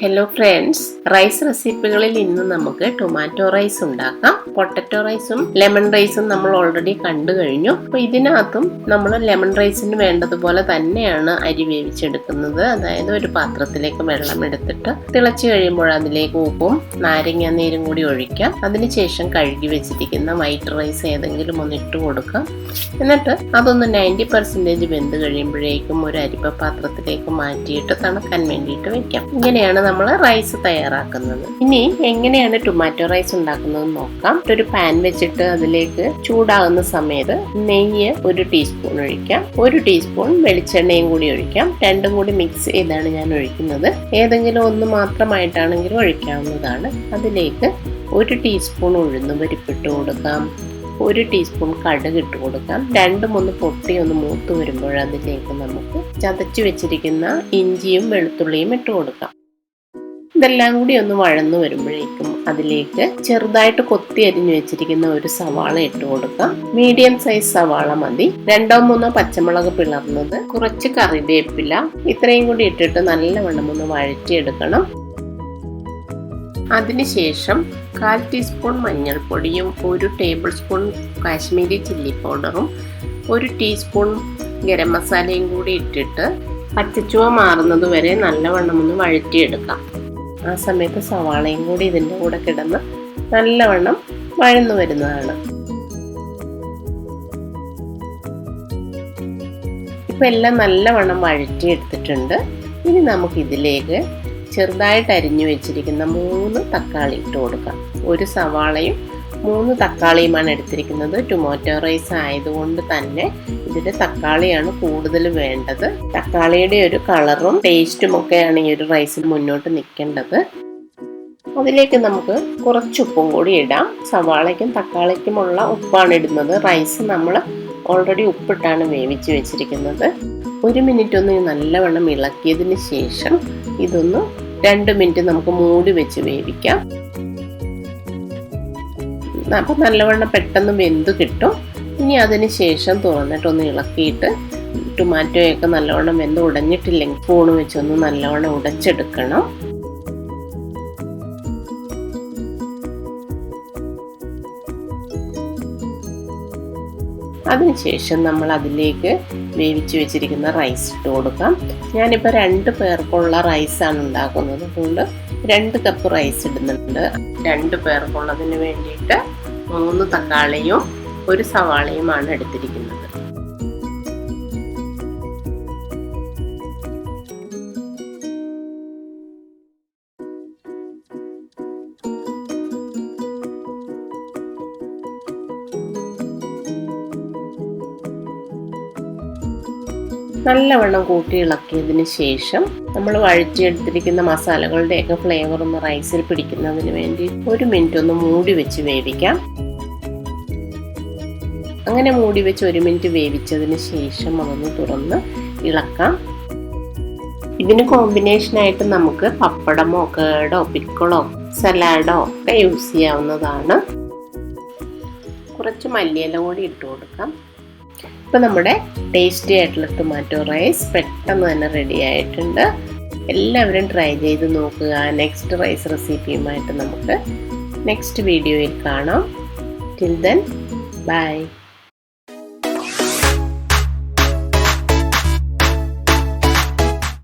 Hello friends, rice റെസിപ്പികളിൽ ഇന്ന് നമുക്ക് tomato rice ഉണ്ടാക്കാം. പൊട്ടറ്റോ റൈസും ലെമൺ റൈസും നമ്മൾ ഓൾറെഡി കണ്ടു കഴിഞ്ഞു. അപ്പോൾ ഇതിനകത്തും നമ്മൾ ലെമൺ റൈസിന് വേണ്ടതുപോലെ തന്നെയാണ് അരി വേവിച്ചെടുക്കുന്നത്. അതായത് ഒരു പാത്രത്തിലേക്ക് വെള്ളം എടുത്തിട്ട് തിളച്ച് കഴിയുമ്പോൾ അതിലേക്ക് ഉപ്പും നാരങ്ങ നീരും കൂടി ഒഴിക്കാം. അതിനുശേഷം കഴുകി വെച്ചിരിക്കുന്ന വൈറ്റ് റൈസ് ഏതെങ്കിലും ഒന്ന് ഇട്ട് കൊടുക്കാം. എന്നിട്ട് അതൊന്ന് 90% വെന്ത് കഴിയുമ്പോഴേക്കും ഒരു അരിപ്പ പാത്രത്തിലേക്ക് മാറ്റിയിട്ട് തണുക്കാൻ വേണ്ടിയിട്ട് വെക്കാം. ഇങ്ങനെയാണ് നമ്മൾ റൈസ് തയ്യാറാക്കുന്നത്. ഇനി എങ്ങനെയാണ് ടൊമാറ്റോ റൈസ് ഉണ്ടാക്കുന്നത് നോക്കാം. ഒരു പാൻ വെച്ചിട്ട് അതിലേക്ക് ചൂടാകുന്ന സമയത്ത് നെയ്യ് 1 ടീസ്പൂൺ ഒഴിക്കാം. 1 ടീസ്പൂൺ വെളിച്ചെണ്ണയും കൂടി ഒഴിക്കാം. രണ്ടും കൂടി മിക്സ് ചെയ്താണ് ഞാൻ ഒഴിക്കുന്നത്. ഏതെങ്കിലും ഒന്ന് മാത്രമായിട്ടാണെങ്കിലും ഒഴിക്കാവുന്നതാണ്. അതിലേക്ക് 1 ടീസ്പൂൺ ഉഴുന്ന് പരിപ്പിട്ട് കൊടുക്കാം. 1 ടീസ്പൂൺ കടുക് ഇട്ട് കൊടുക്കാം. 2-3 പൊട്ടി ഒന്ന് മൂത്ത് വരുമ്പോൾ അതിലേക്ക് നമുക്ക് ചതച്ചു വെച്ചിരിക്കുന്ന ഇഞ്ചിയും വെളുത്തുള്ളിയും ഇട്ട് കൊടുക്കാം. ഇതെല്ലാം കൂടി ഒന്ന് വഴന്നു വരുമ്പോഴേക്കും അതിലേക്ക് ചെറുതായിട്ട് കൊത്തി അരിഞ്ഞു വെച്ചിരിക്കുന്ന ഒരു സവാള ഇട്ട് കൊടുക്കാം. മീഡിയം സൈസ് സവാള മതി. 2-3 പച്ചമുളക് പിളർന്നത്, കുറച്ച് കറിവേപ്പില, ഇത്രയും കൂടി ഇട്ടിട്ട് നല്ലവണ്ണം ഒന്ന് വഴറ്റിയെടുക്കണം. അതിനുശേഷം 1/4 ടീസ്പൂൺ മഞ്ഞൾപ്പൊടിയും 1 ടേബിൾ സ്പൂൺ കാശ്മീരി ചില്ലി പൗഡറും 1 ടീസ്പൂൺ ഗരം മസാലയും കൂടി ഇട്ടിട്ട് പച്ചച്ചുവ മാറുന്നത് വരെ നല്ലവണ്ണം ഒന്ന് വഴറ്റിയെടുക്കാം. ആ സമയത്ത് സവാളയും കൂടി ഇതിൻ്റെ കൂടെ കിടന്ന് നല്ലവണ്ണം വഴന്നു വരുന്നതാണ്. ഇപ്പം എല്ലാം നല്ലവണ്ണം വഴറ്റിയെടുത്തിട്ടുണ്ട്. ഇനി നമുക്കിതിലേക്ക് ചെറുതായിട്ട് അരിഞ്ഞു വെച്ചിരിക്കുന്ന 3 തക്കാളി ഇട്ട് കൊടുക്കാം. 1 സവാളയും 3 തക്കാളിയുമാണ് എടുത്തിരിക്കുന്നത്. ടൊമാറ്റോ റൈസ് ആയതുകൊണ്ട് തന്നെ ഇതിൽ തക്കാളിയാണ് കൂടുതൽ വേണ്ടത്. തക്കാളിയുടെ ഒരു കളറും ടേസ്റ്റും ഒക്കെയാണ് ഈ ഒരു റൈസിൽ മുന്നോട്ട് നിൽക്കേണ്ടത്. അതിലേക്ക് നമുക്ക് കുറച്ച് ഉപ്പും കൂടി ഇടാം. സവാളയ്ക്കും തക്കാളിക്കുമുള്ള ഉപ്പാണ് ഇടുന്നത്. റൈസ് നമ്മൾ ഓൾറെഡി ഉപ്പിട്ടാണ് വേവിച്ച് വെച്ചിരിക്കുന്നത്. 1 മിനിറ്റ് ഒന്ന് നല്ലവണ്ണം ഇളക്കിയതിന് ശേഷം ഇതൊന്ന് 2 മിനിറ്റ് നമുക്ക് മൂടി വെച്ച് വേവിക്കാം. അപ്പം നല്ലവണ്ണം പെട്ടെന്ന് വെന്ത് കിട്ടും. ഇനി അതിന് ശേഷം തുറന്നിട്ടൊന്ന് ഇളക്കിയിട്ട് ടൊമാറ്റോയൊക്കെ നല്ലവണ്ണം വെന്ത് ഉടഞ്ഞിട്ടില്ലെങ്കിൽ സ്പൂണ് വെച്ചൊന്ന് നല്ലവണ്ണം ഉടച്ചെടുക്കണം. അതിനുശേഷം നമ്മൾ അതിലേക്ക് വേവിച്ച് വെച്ചിരിക്കുന്ന റൈസ് ഇട്ട് കൊടുക്കാം. ഞാനിപ്പോൾ 2 പേർക്കുള്ള റൈസാണ് ഉണ്ടാക്കുന്നത്. അതുകൊണ്ട് 2 കപ്പ് റൈസ് ഇടുന്നുണ്ട്. 2 പേർക്കുള്ളതിന് വേണ്ടിയിട്ട് 3 തക്കാളിയും 1 സവാളയുമാണ് എടുത്തിരിക്കുന്നത്. നല്ലവണ്ണം കൂട്ടി ഇളക്കിയതിന് ശേഷം നമ്മൾ വഴറ്റിയെടുത്തിരിക്കുന്ന മസാലകളുടെയൊക്കെ ഫ്ലേവർ ഒന്ന് റൈസിൽ പിടിക്കുന്നതിന് വേണ്ടി 1 മിനിറ്റ് ഒന്ന് മൂടി വെച്ച് വേവിക്കാം. അങ്ങനെ മൂടി വെച്ച് 1 മിനിറ്റ് വേവിച്ചതിന് ശേഷം അതൊന്ന് തുറന്ന് ഇളക്കാം. ഇതിന് കോമ്പിനേഷനായിട്ട് നമുക്ക് പപ്പടമോ കേടോ പിക്കിളോ സലാഡോ ഒക്കെ യൂസ് ചെയ്യാവുന്നതാണ്. കുറച്ച് മല്ലിയില കൂടി ഇട്ട് കൊടുക്കാം. ഇപ്പം നമ്മുടെ ടേസ്റ്റി ആയിട്ടുള്ള ടൊമാറ്റോ റൈസ് പെട്ടെന്ന് തന്നെ റെഡി ആയിട്ടുണ്ട്. എല്ലാവരും ട്രൈ ചെയ്ത് നോക്കുക. നെക്സ്റ്റ് റൈസ് റെസിപ്പിയുമായിട്ട് നമുക്ക് നെക്സ്റ്റ് വീഡിയോയിൽ കാണാം. Till then bye.